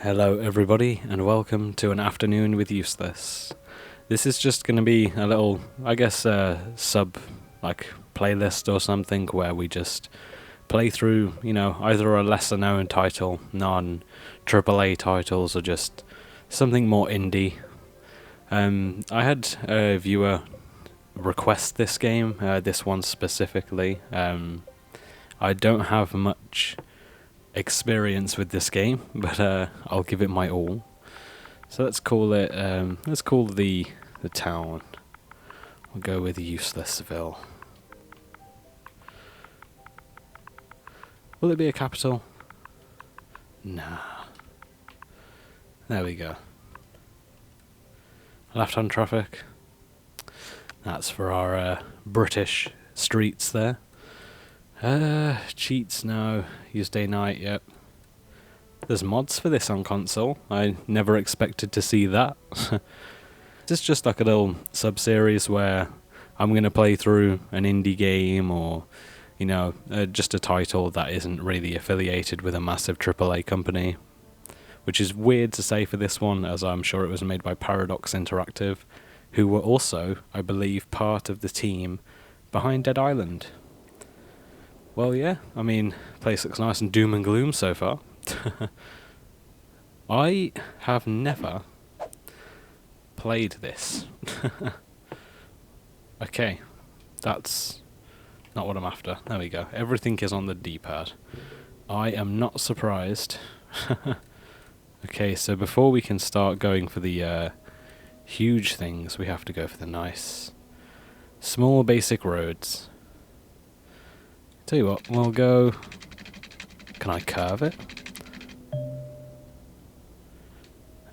Hello everybody, and welcome to an afternoon with Useless. This is just going to be a little, I guess, playlist or something where we just play through, either a lesser known title, non-AAA titles, or just something more indie. I had a viewer request this game, this one specifically. I don't have much experience with this game, but I'll give it my all. So let's call it the town. We'll go with Uselessville. Will it be a capital? Nah. There we go. Left-hand traffic. That's for our British streets there. Cheats, no. Use day night, yep. There's mods for this on console. I never expected to see that. This is just like a little sub-series where I'm going to play through an indie game or, just a title that isn't really affiliated with a massive AAA company. Which is weird to say for this one, as I'm sure it was made by Paradox Interactive, who were also, I believe, part of the team behind Dead Island. Well, yeah, place looks nice and doom and gloom so far. I have never played this. Okay, that's not what I'm after. There we go. Everything is on the D-pad. I am not surprised. Okay, so before we can start going for the huge things, we have to go for the nice, small, basic roads. Tell you what, we'll go... Can I curve it?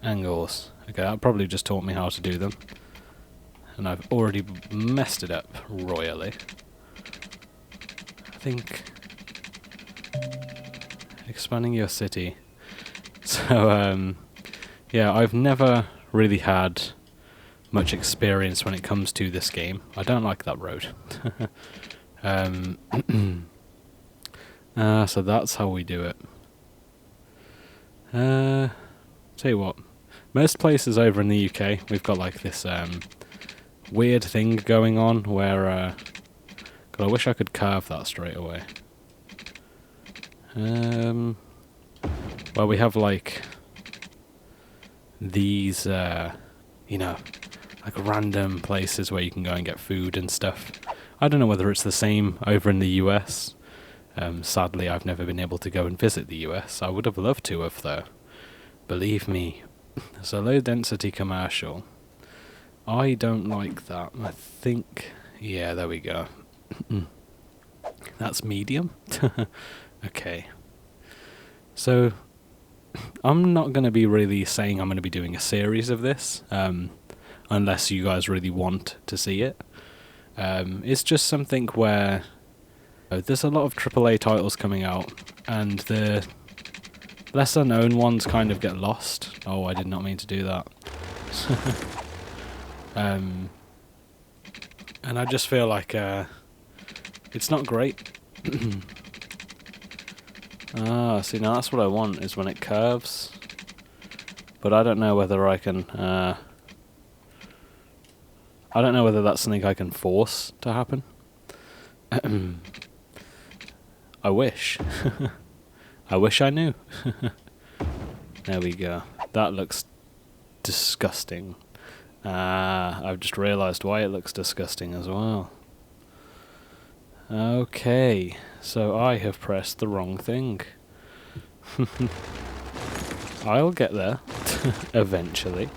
Angles. Okay, that probably just taught me how to do them. And I've already messed it up royally. I think... Expanding your city. So, yeah, I've never really had much experience when it comes to this game. I don't like that road. So that's how we do it. Tell you what, most places over in the UK, we've got like this weird thing going on where, God, I wish I could carve that straight away. Well, we have like these, like random places where you can go and get food and stuff. I don't know whether it's the same over in the US. Sadly, I've never been able to go and visit the US. I would have loved to have, though. Believe me. It's a low-density commercial. I don't like that. I think... Yeah, there we go. That's medium? Okay. So, I'm not going to be really saying I'm going to be doing a series of this, unless you guys really want to see it. It's just something where there's a lot of AAA titles coming out, and the lesser known ones kind of get lost. Oh, I did not mean to do that. And I just feel like it's not great. See, now that's what I want, is when it curves. But I don't know whether I can... I don't know whether that's something I can force to happen. I wish. I wish I knew. There we go. That looks disgusting. I've just realised why it looks disgusting as well. Okay, so I have pressed the wrong thing. I'll get there, eventually.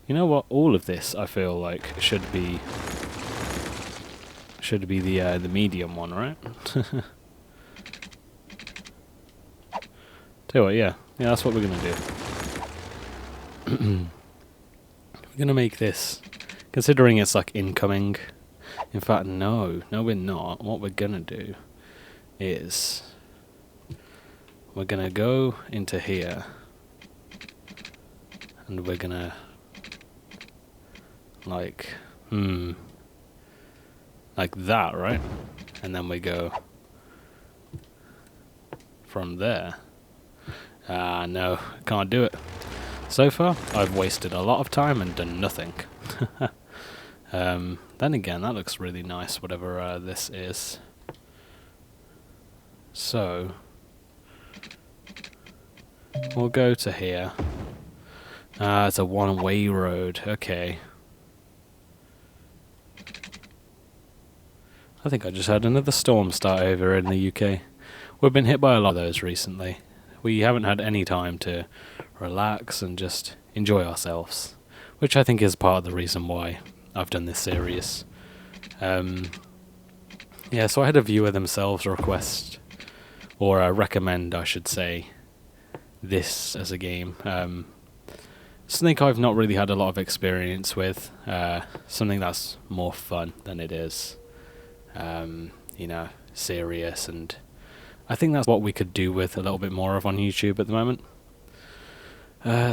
You know what? All of this, I feel like, should be the medium one, right? Tell you what, yeah, that's what we're gonna do. We're gonna make this, considering it's like incoming. In fact, no, we're not. What we're gonna do is we're gonna go into here, and we're gonna like that, right? And then we go from there, Ah, no, can't do it. So far, I've wasted a lot of time and done nothing. Then again, that looks really nice, whatever this is. So, we'll go to here. Ah, it's a one-way road, okay. I think I just had another storm start over in the UK. We've been hit by a lot of those recently. We haven't had any time to relax and just enjoy ourselves, which I think is part of the reason why I've done this series. Yeah, so I had a viewer themselves request, or recommend, I should say, this as a game. Something I've not really had a lot of experience with. Something that's more fun than it is, you know, serious, and I think that's what we could do with a little bit more of on YouTube at the moment.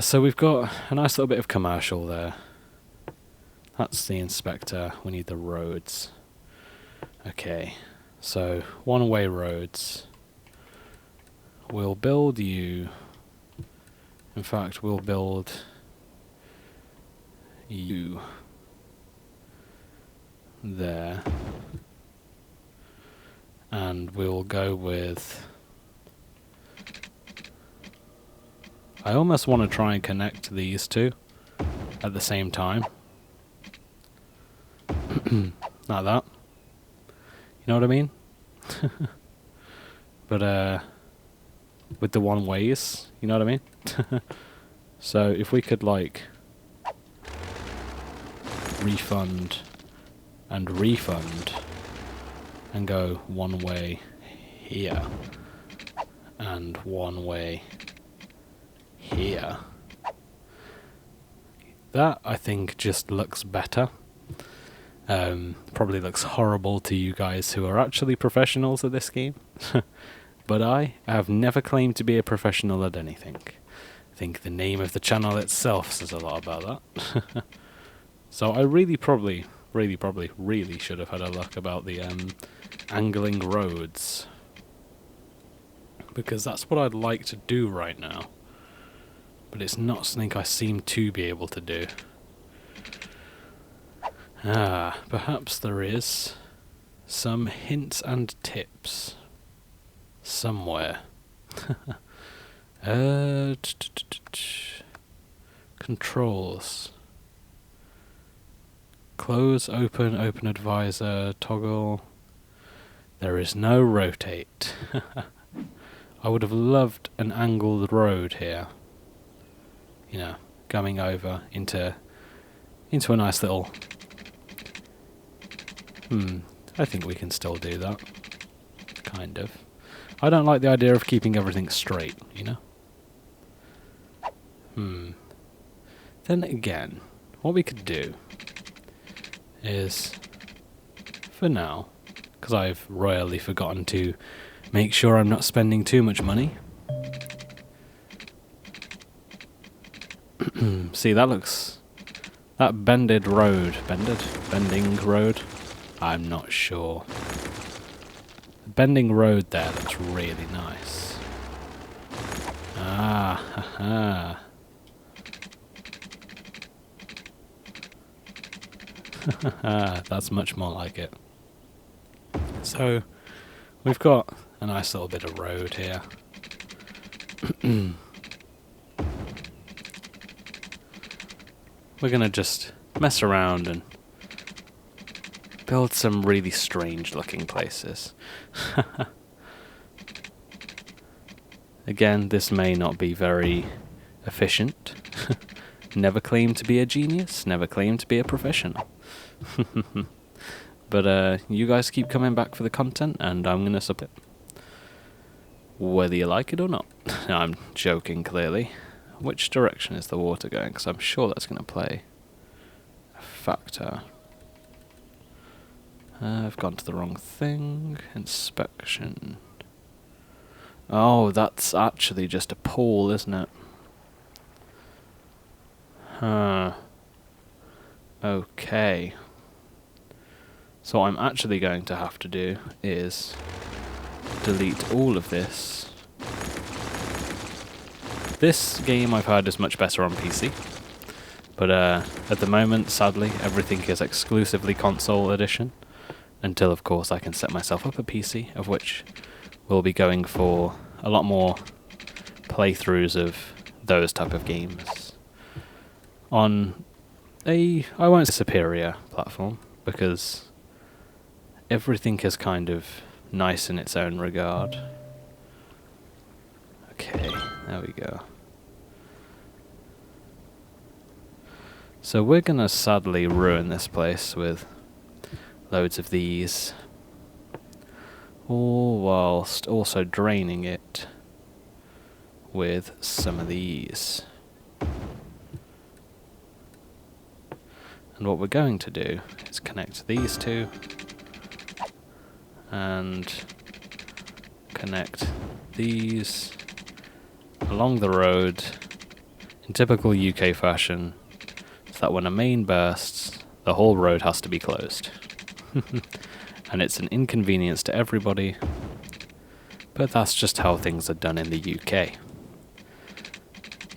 So we've got a nice little bit of commercial there. That's the inspector. We need the roads. Okay, so one-way roads. We'll build you. In fact, we'll build you there. And we'll go with... I almost want to try and connect these two at the same time. Like that. You know what I mean? But, with the one ways, you know what I mean? So, if we could, like, refund and go one way here and one way here. That, I think, just looks better. Probably looks horrible to you guys who are actually professionals at this game. But I have never claimed to be a professional at anything. I think the name of the channel itself says a lot about that. So I really should have had a look about the angling roads. Because that's what I'd like to do right now. But it's not something I seem to be able to do. Ah, perhaps there is some hints and tips somewhere. Controls. Close, open, open advisor, toggle. There is no rotate. I would have loved an angled road here. You know, coming over into a nice little... I think we can still do that. Kind of. I don't like the idea of keeping everything straight, you know? Then again, what we could do is, for now, because I've royally forgotten to make sure I'm not spending too much money. See, that bending road, I'm not sure. The bending road there looks really nice. Ah, haha. That's much more like it. So, we've got a nice little bit of road here. We're gonna just mess around and build some really strange looking places. Again, this may not be very efficient. Never claimed to be a genius, never claimed to be a professional. But you guys keep coming back for the content and I'm gonna support it. Whether you like it or not. I'm joking, clearly. Which direction is the water going? Because I'm sure that's going to play a factor. I've gone to the wrong thing. Inspection. Oh, that's actually just a pool, isn't it? Huh. Okay. So what I'm actually going to have to do is delete all of this This game I've heard is much better on PC, but at the moment, sadly, everything is exclusively console edition, until of course I can set myself up a PC, of which we'll be going for a lot more playthroughs of those type of games on I won't say superior platform, because everything is kind of nice in its own regard. Okay, there we go. So we're gonna sadly ruin this place with loads of these, all whilst also draining it with some of these. And what we're going to do is connect these two and connect these along the road in typical UK fashion, so that when a main bursts, the whole road has to be closed. And it's an inconvenience to everybody, but that's just how things are done in the UK.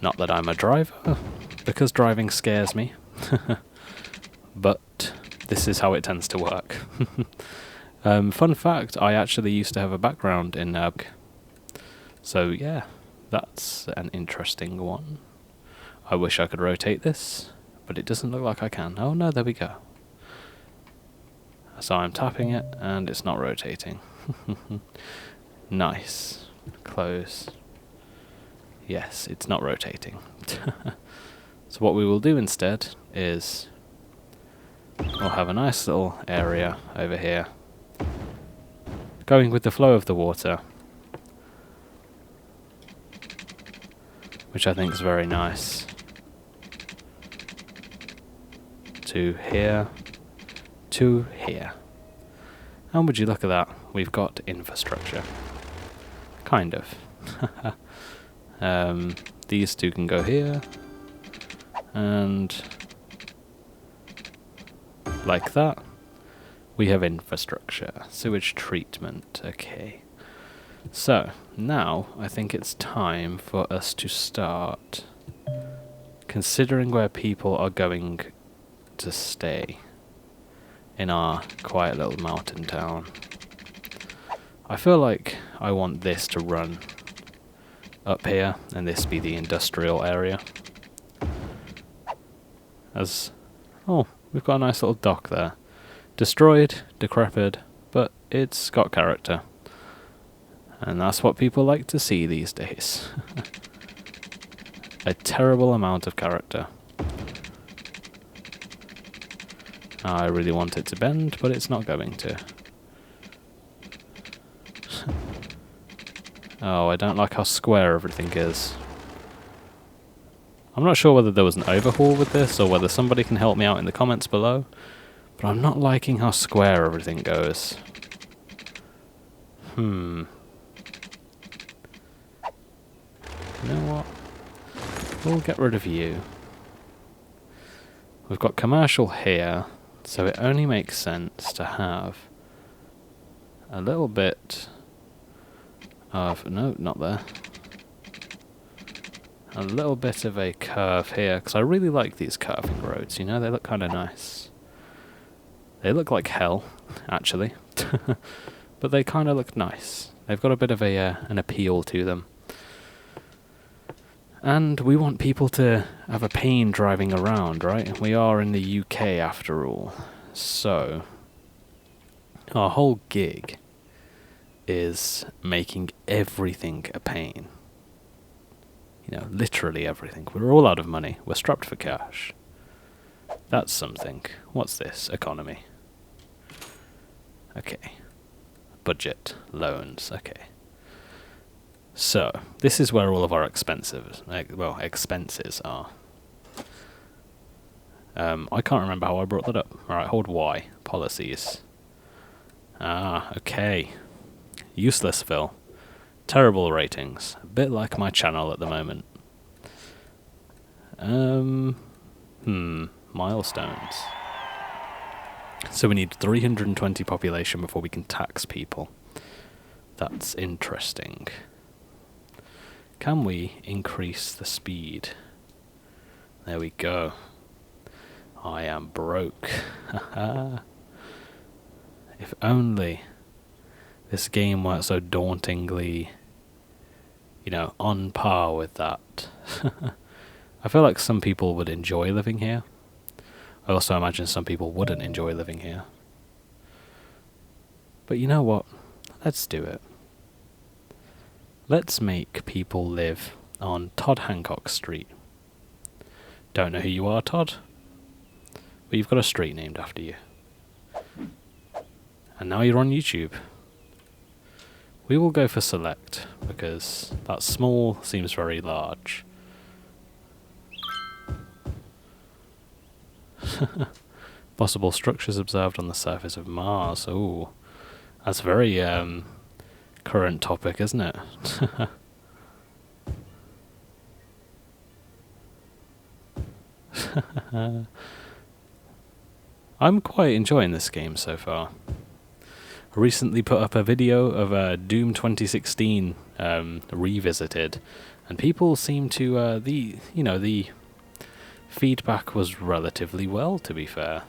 Not that I'm a driver, because driving scares me. But this is how it tends to work. Fun fact, I actually used to have a background in so yeah, that's an interesting one. I wish I could rotate this, but it doesn't look like I can. Oh no, there we go. So I'm tapping it, and it's not rotating. Nice. Close. Yes, it's not rotating. So what we will do instead is we'll have a nice little area over here, going with the flow of the water, which I think is very nice. To here, to here. And would you look at that, we've got infrastructure. Kind of. These two can go here, and like that, we have infrastructure. Sewage treatment, okay. So, now I think it's time for us to start considering where people are going to stay in our quiet little mountain town. I feel like I want this to run up here, and this be the industrial area. Oh, we've got a nice little dock there. Destroyed, decrepit, but it's got character. And that's what people like to see these days. A terrible amount of character. I really want it to bend, but it's not going to. Oh, I don't like how square everything is. I'm not sure whether there was an overhaul with this, or whether somebody can help me out in the comments below, but I'm not liking how square everything goes. You know what? We'll get rid of you. We've got commercial here, so it only makes sense to have a little bit of... no, not there. A little bit of a curve here, because I really like these curving roads, you know, they look kind of nice. They look like hell, actually. But they kind of look nice. They've got a bit of an appeal to them. And we want people to have a pain driving around, right? We are in the UK after all. So, our whole gig is making everything a pain. You know, literally everything. We're all out of money. We're strapped for cash. That's something. What's this? Economy. Okay. Budget. Loans. Okay. So, this is where all of our expenses are. I can't remember how I brought that up. Alright, hold Y. Policies. Ah, okay. Uselessville. Terrible ratings. A bit like my channel at the moment. Milestones. So we need 320 population before we can tax people. That's interesting. Can we increase the speed? There we go. I am broke. If only this game weren't so dauntingly, on par with that. I feel like some people would enjoy living here. I also imagine some people wouldn't enjoy living here. But you know what? Let's do it. Let's make people live on Todd Hancock Street. Don't know who you are, Todd? But you've got a street named after you. And now you're on YouTube. We will go for select, because that small seems very large. Possible structures observed on the surface of Mars. Oh, that's very current topic, isn't it? I'm quite enjoying this game so far. I recently put up a video of Doom 2016 revisited, and people seem to the feedback was relatively well, to be fair.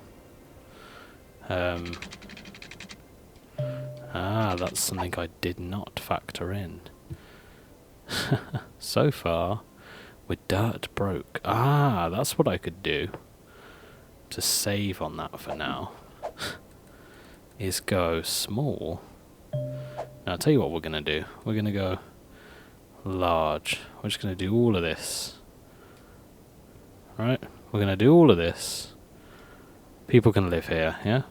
That's something I did not factor in. So far, we're dirt broke. That's what I could do to save on that for now. Is go small. Now I'll tell you what we're going to do. We're going to go large. We're just going to do all of this. Right? We're going to do all of this. People can live here, yeah?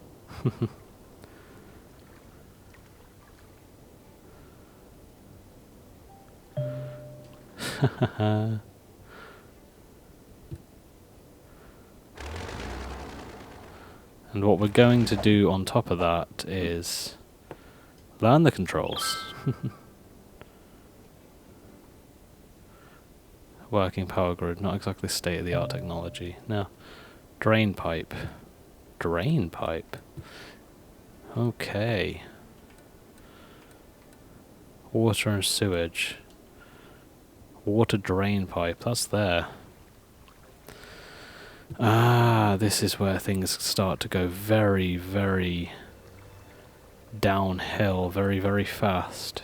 And what we're going to do on top of that is learn the controls. Working power grid, not exactly state-of-the-art technology. Now, drain pipe. Drain pipe? Okay. Water and sewage. Water drain pipe, that's there. This is where things start to go very, very downhill, very, very fast.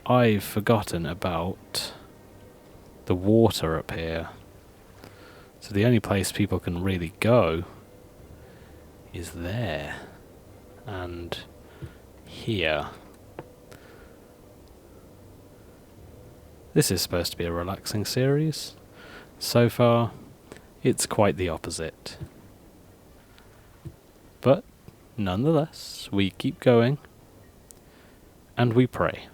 I've forgotten about the water up here. So the only place people can really go is there. And here. This is supposed to be a relaxing series. So far, it's quite the opposite. But, nonetheless, we keep going. And we pray.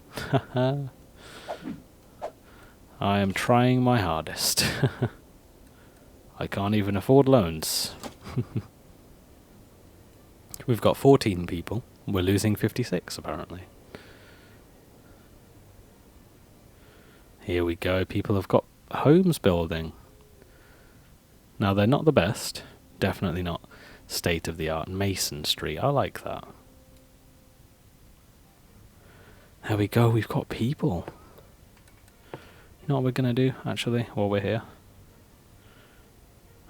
I am trying my hardest. I can't even afford loans. We've got 14 people. We're losing 56, apparently. Here we go. People have got homes building. Now, they're not the best. Definitely not state-of-the-art Mason Street. I like that. There we go. We've got people. You know what we're going to do, actually, while we're here?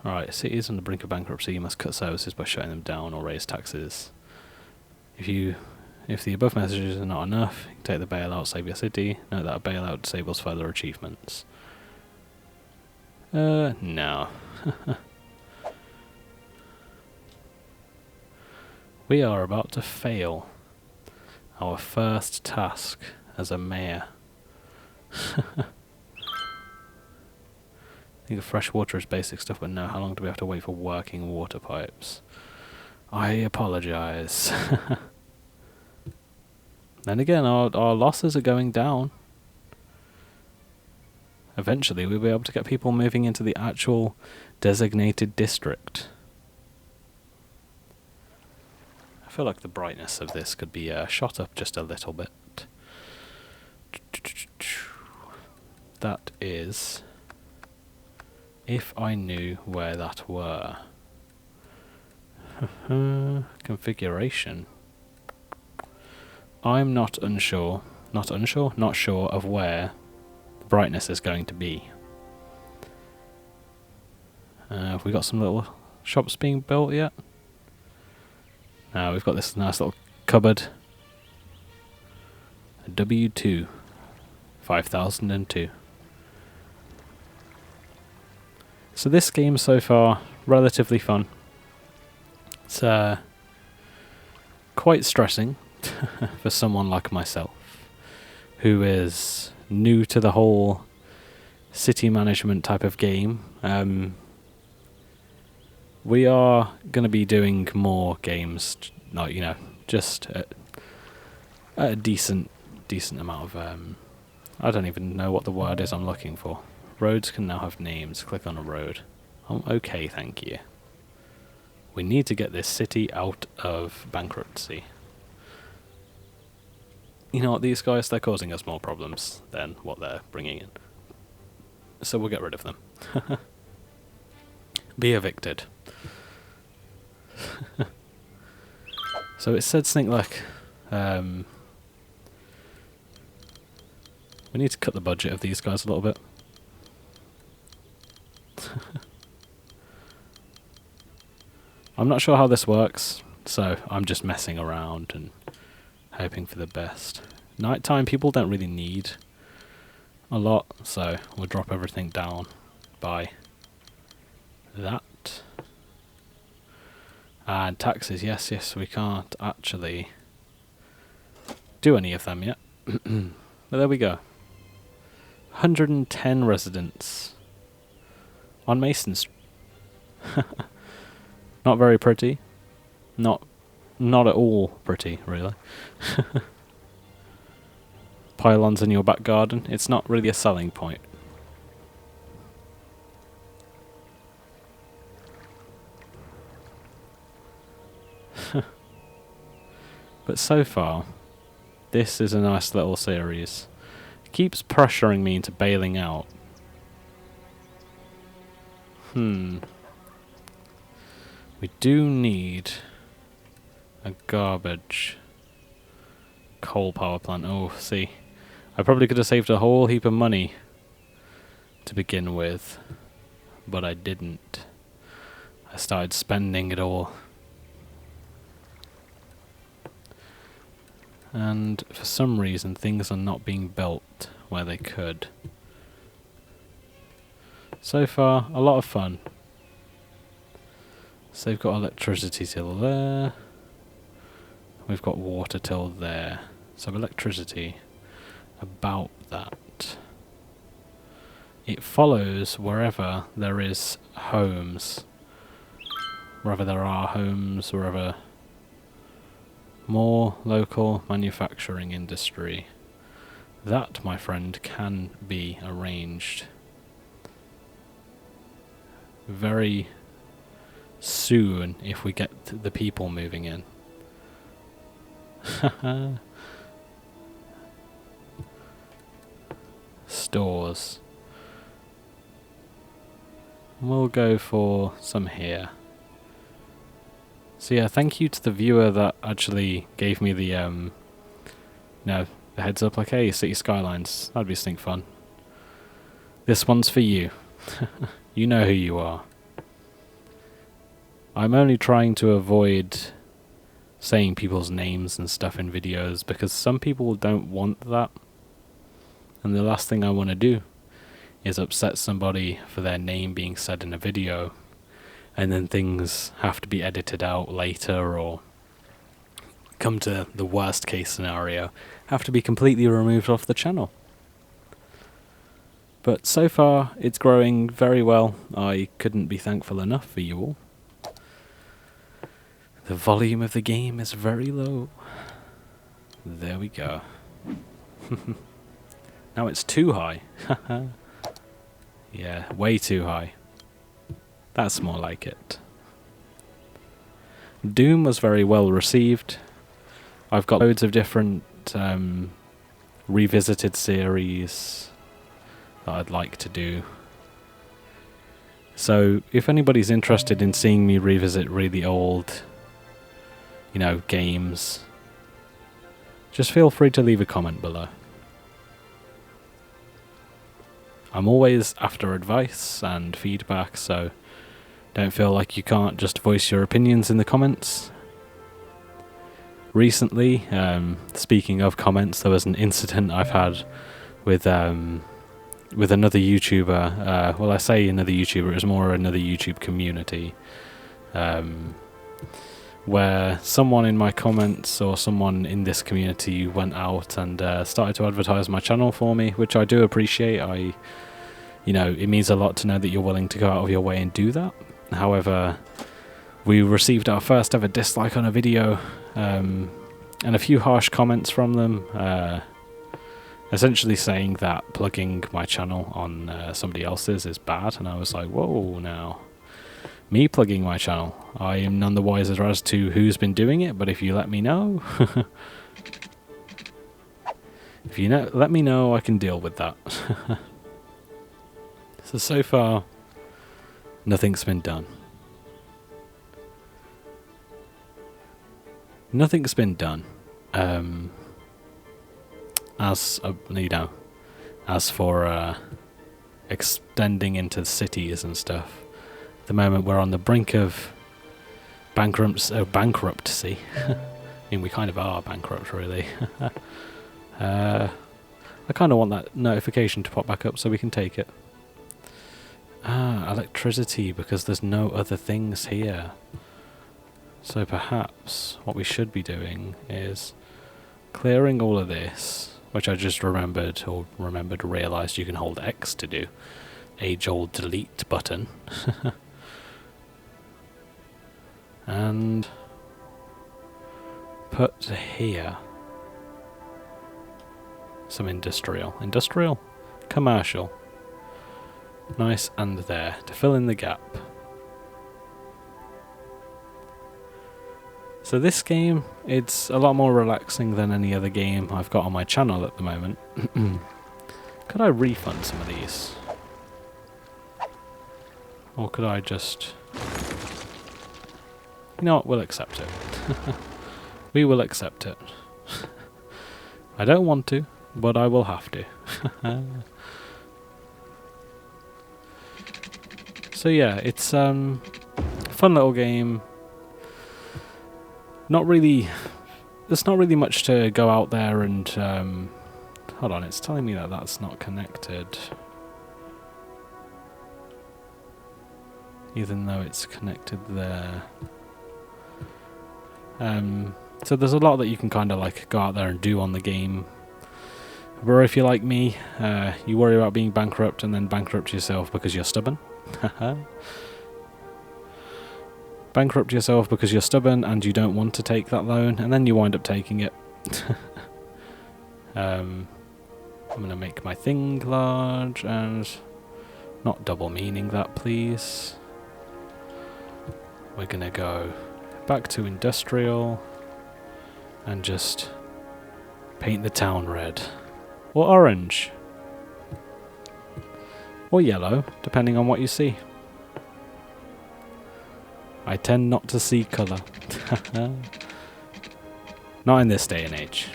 Alright, cities on the brink of bankruptcy. You must cut services by shutting them down or raise taxes. If the above messages are not enough, you can take the bailout, save your city. Note that a bailout disables further achievements. No. We are about to fail our first task as a mayor. Think of fresh water as basic stuff, but no, how long do we have to wait for working water pipes? I apologize. Then again, our losses are going down. Eventually, we'll be able to get people moving into the actual designated district. I feel like the brightness of this could be shot up just a little bit. That is... if I knew where that were. Configuration. I'm not sure of where brightness is going to be. Have we got some little shops being built yet? No, we've got this nice little cupboard. A W2. 5002. So this game so far, relatively fun. It's quite stressing for someone like myself, who is new to the whole city management type of game. We are going to be doing more games, like, you know, just at a decent amount of, I don't even know what the word is I'm looking for. Roads can now have names. Click on a road. Okay, thank you. We need to get this city out of bankruptcy. You know what, these guys, they're causing us more problems than what they're bringing in. So we'll get rid of them. Be evicted. So it said something like, we need to cut the budget of these guys a little bit. I'm not sure how this works, so I'm just messing around and hoping for the best. Nighttime people don't really need a lot, so we'll drop everything down by that. And taxes, yes, we can't actually do any of them yet. But there we go. 110 residents on Mason Street. Not very pretty. Not at all pretty, really. Pylons in your back garden. It's not really a selling point. But so far, this is a nice little series. It keeps pressuring me into bailing out. We do need a garbage coal power plant. Oh, see. I probably could have saved a whole heap of money to begin with, but I didn't. I started spending it all. And for some reason things are not being built where they could. So far, a lot of fun. So they've got electricity till there. We've got water till there. So electricity, about that. It follows wherever there is homes. Wherever there are homes, wherever... More local manufacturing industry. That, my friend, can be arranged very soon if we get the people moving in. Stores. We'll go for some here. So yeah, thank you to the viewer that actually gave me the, the heads up, like, hey, City Skylines, that'd be something fun. This one's for you. You know who you are. I'm only trying to avoid saying people's names and stuff in videos, because some people don't want that. And the last thing I want to do is upset somebody for their name being said in a video, and then things have to be edited out later, or come to the worst case scenario, have to be completely removed off the channel. But so far, it's growing very well. I couldn't be thankful enough for you all. The volume of the game is very low. There we go. Now it's too high. Yeah, way too high. That's more like it. Doom was very well received. I've got loads of different revisited series that I'd like to do. So if anybody's interested in seeing me revisit really old, games, just feel free to leave a comment below. I'm always after advice and feedback, so don't feel like you can't just voice your opinions in the comments. Recently, speaking of comments, there was an incident I've had with another YouTuber. Well, I say another YouTuber, it was more another YouTube community, where someone in my comments or someone in this community went out and started to advertise my channel for me, which I do appreciate. It means a lot to know that you're willing to go out of your way and do that. However, we received our first ever dislike on a video, and a few harsh comments from them, essentially saying that plugging my channel on somebody else's is bad, and I was like, whoa, now. Me plugging my channel. I am none the wiser as to who's been doing it, but if you let me know, let me know, I can deal with that. So far, nothing's been done. Nothing's been done. As for extending into cities and stuff. At the moment, we're on the brink of bankruptcy. I mean, we kind of are bankrupt, really. I kind of want that notification to pop back up so we can take it. Electricity, because there's no other things here. So perhaps what we should be doing is clearing all of this, which I just realised you can hold X to do. Age-old delete button. And put here some industrial, commercial, nice, and there to fill in the gap. So this game, it's a lot more relaxing than any other game I've got on my channel at the moment. Could I refund some of these? Or could I just... You know what, we'll accept it. We will accept it. I don't want to, but I will have to. So yeah, it's a fun little game. There's not really much to go out there and... hold on, it's telling me that that's not connected. Even though it's connected there. So there's a lot that you can kind of like go out there and do on the game. Or if you're like me, you worry about being bankrupt and then bankrupt yourself because you're stubborn. Bankrupt yourself because you're stubborn and you don't want to take that loan, and then you wind up taking it. I'm going to make my thing large and not double meaning that, please. We're going to go back to industrial and just paint the town red. Or orange. Or yellow, depending on what you see. I tend not to see colour. Not in this day and age.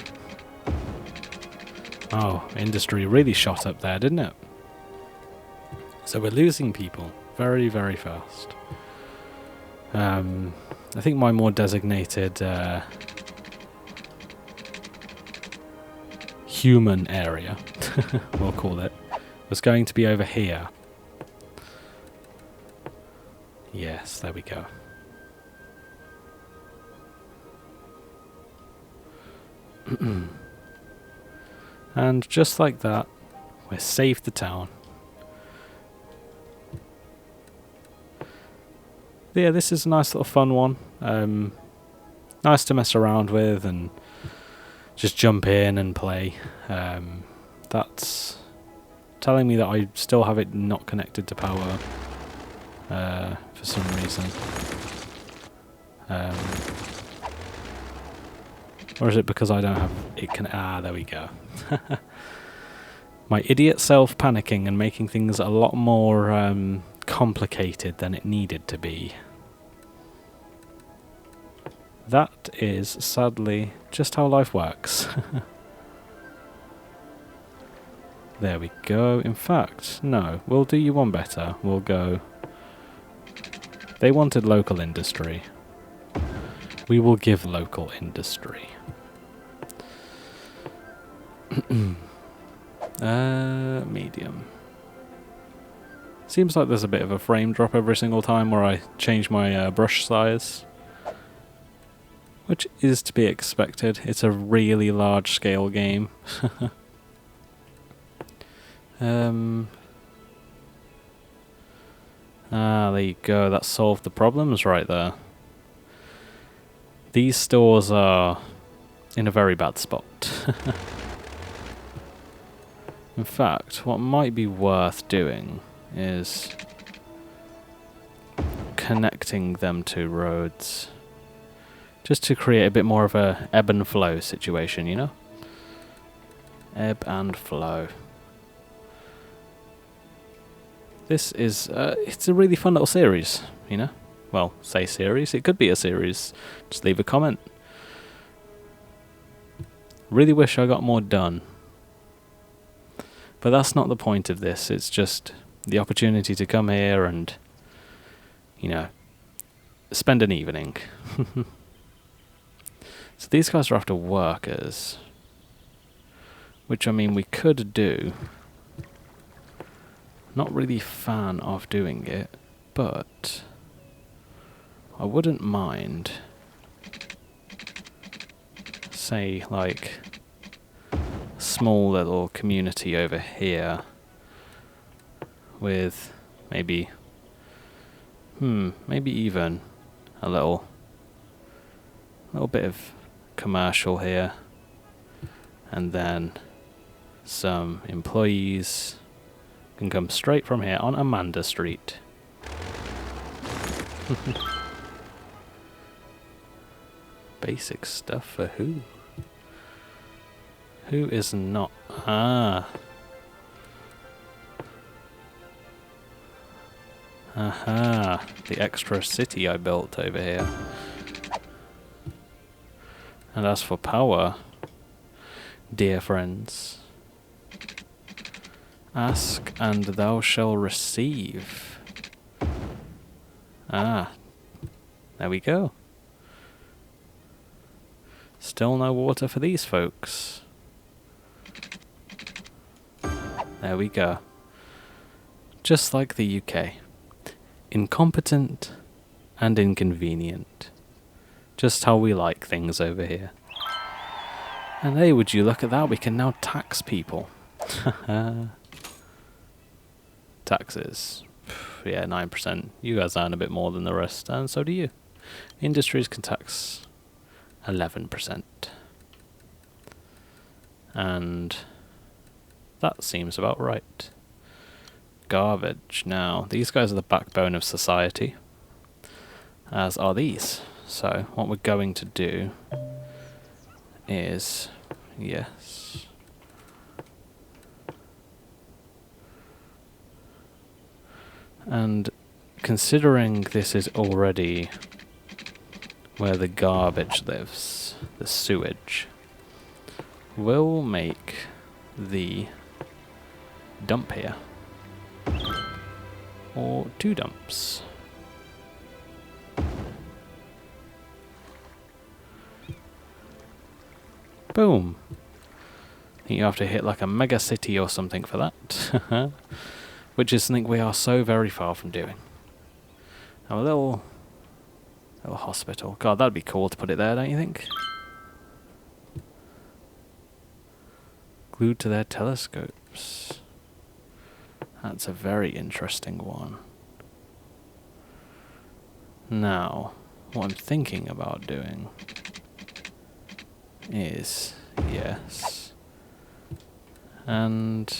Oh, industry really shot up there, didn't it? So we're losing people very, very fast. I think my more designated human area, we'll call it, was going to be over here. Yes, there we go. And just like that, we've saved the town. Yeah, this is a nice little fun one. Nice to mess around with and just jump in and play. That's telling me that I still have it not connected to power for some reason. Or is it because I don't have it there we go. My idiot self panicking and making things a lot more complicated than it needed to be. That is sadly just how life works. There we go. In fact, no, we'll do you one better. We'll go... They wanted local industry. We will give local industry. Medium. Seems like there's a bit of a frame drop every single time where I change my brush size. Which is to be expected. It's a really large scale game. There you go. That solved the problems right there. These stores are in a very bad spot. In fact, what might be worth doing is connecting them to roads. Just to create a bit more of a ebb and flow situation, you know? Ebb and flow. This is, it's a really fun little series, you know? Well, say series, it could be a series. Just leave a comment. Really wish I got more done. But that's not the point of this, it's just the opportunity to come here and, you know, spend an evening. So these guys are after workers. Which, I mean, we could do. Not really a fan of doing it, but I wouldn't mind, say, like, a small little community over here with maybe, maybe even a little bit of commercial here, and then some employees can come straight from here on Amanda Street. Basic stuff for who? Who is not? Ah. Aha. The extra city I built over here. And as for power, dear friends, ask and thou shalt receive. Ah, there we go. Still no water for these folks. There we go. Just like the UK. Incompetent and inconvenient. Just how we like things over here. And hey, would you look at that, we can now tax people. Taxes. Yeah, 9%. You guys earn a bit more than the rest, and so do you. Industries can tax 11%. And that seems about right. Garbage. Now, these guys are the backbone of society, as are these. So, what we're going to do is, yes, and considering this is already where the garbage lives, the sewage, we'll make the dump here, or 2 dumps. Boom. I think you have to hit like a mega city or something for that. Which is something we are so very far from doing. Now a little hospital. God, that'd be cool to put it there, don't you think? Glued to their telescopes. That's a very interesting one. Now, what I'm thinking about doing is, yes, and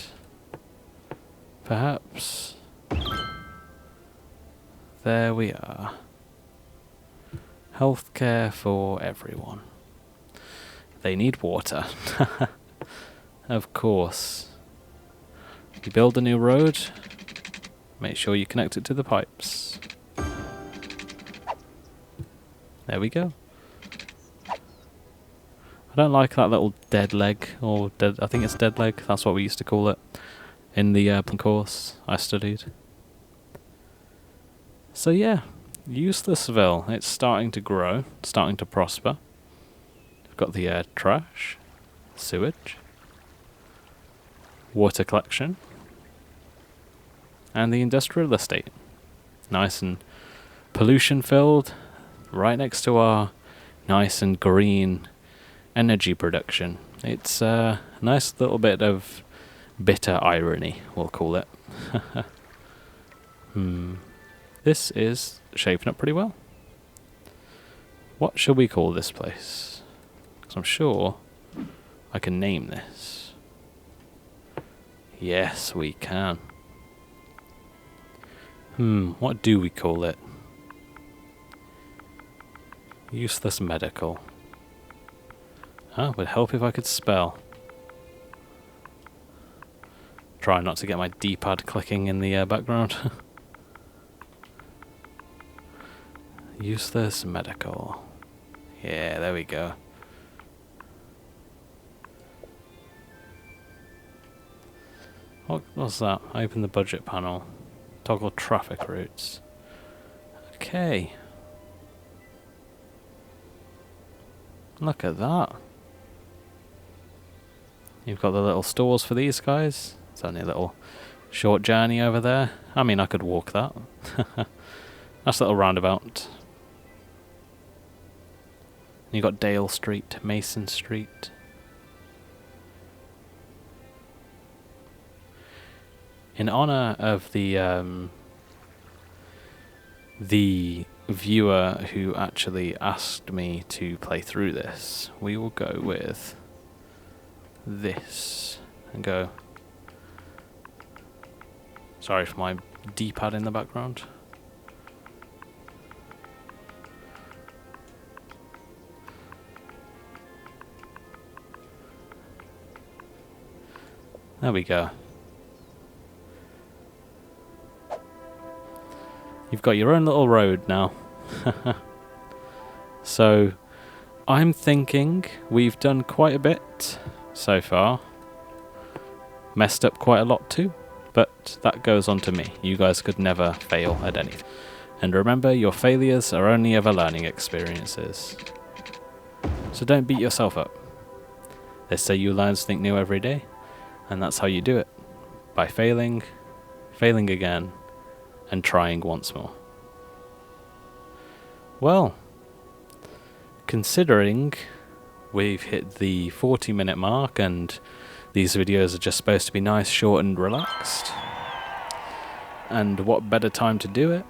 perhaps there we are. Healthcare for everyone. They need water. Of course. You build a new road, make sure you connect it to the pipes. There we go. I don't like that little dead leg, or dead, I think it's dead leg, that's what we used to call it. in the course I studied. So yeah, Uselessville, it's starting to grow, starting to prosper. We've got the trash, sewage, water collection, and the industrial estate. Nice and pollution filled, right next to our nice and green energy production. It's a nice little bit of bitter irony, we'll call it. This is shaping up pretty well. What shall we call this place? Because I'm sure I can name this. Yes, we can. What do we call it? Useless medical. Would help if I could spell. Try not to get my D-pad clicking in the background. Useless medical. Yeah, there we go. What's that? Open the budget panel. Toggle traffic routes. Okay. Look at that. You've got the little stores for these guys. It's only a little short journey over there. I mean, I could walk that. Nice little roundabout. You've got Dale Street, Mason Street. In honor of the viewer who actually asked me to play through this, we will go with this and go. Sorry for my D-pad in the background. There we go. You've got your own little road now. So, I'm thinking we've done quite a bit so far. Messed up quite a lot too, but that goes on to me. You guys could never fail at anything. And remember, your failures are only ever learning experiences. So don't beat yourself up. They say you learn something new every day, and that's how you do it. By failing, failing again, and trying once more. Well, considering we've hit the 40-minute mark and these videos are just supposed to be nice, short and relaxed, and what better time to do it,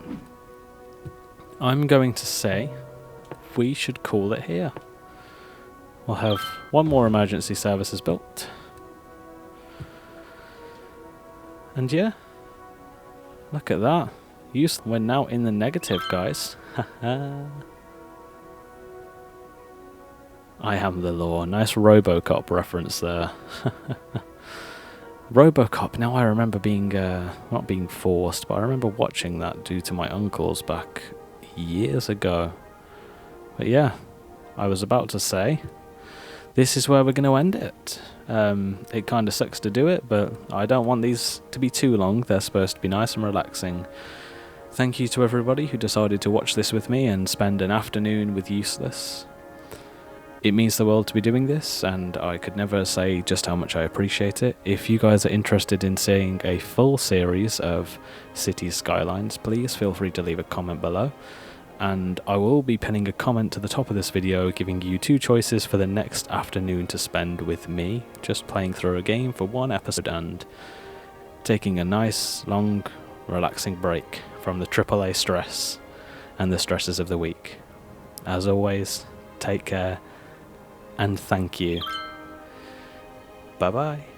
I'm going to say we should call it here. We'll have one more emergency services built. And yeah, look at that. We're now in the negative, guys. I am the law. Nice RoboCop reference there. RoboCop, now I remember being, not being forced, but I remember watching that due to my uncles back years ago. But yeah, I was about to say, this is where we're going to end it. It kind of sucks to do it, but I don't want these to be too long. They're supposed to be nice and relaxing. Thank you to everybody who decided to watch this with me and spend an afternoon with Useless. It means the world to be doing this, and I could never say just how much I appreciate it. If you guys are interested in seeing a full series of Cities Skylines, please feel free to leave a comment below. And I will be pinning a comment to the top of this video giving you 2 choices for the next afternoon to spend with me, just playing through a game for 1 episode and taking a nice, long, relaxing break from the AAA stress and the stresses of the week. As always, take care and thank you. Bye bye.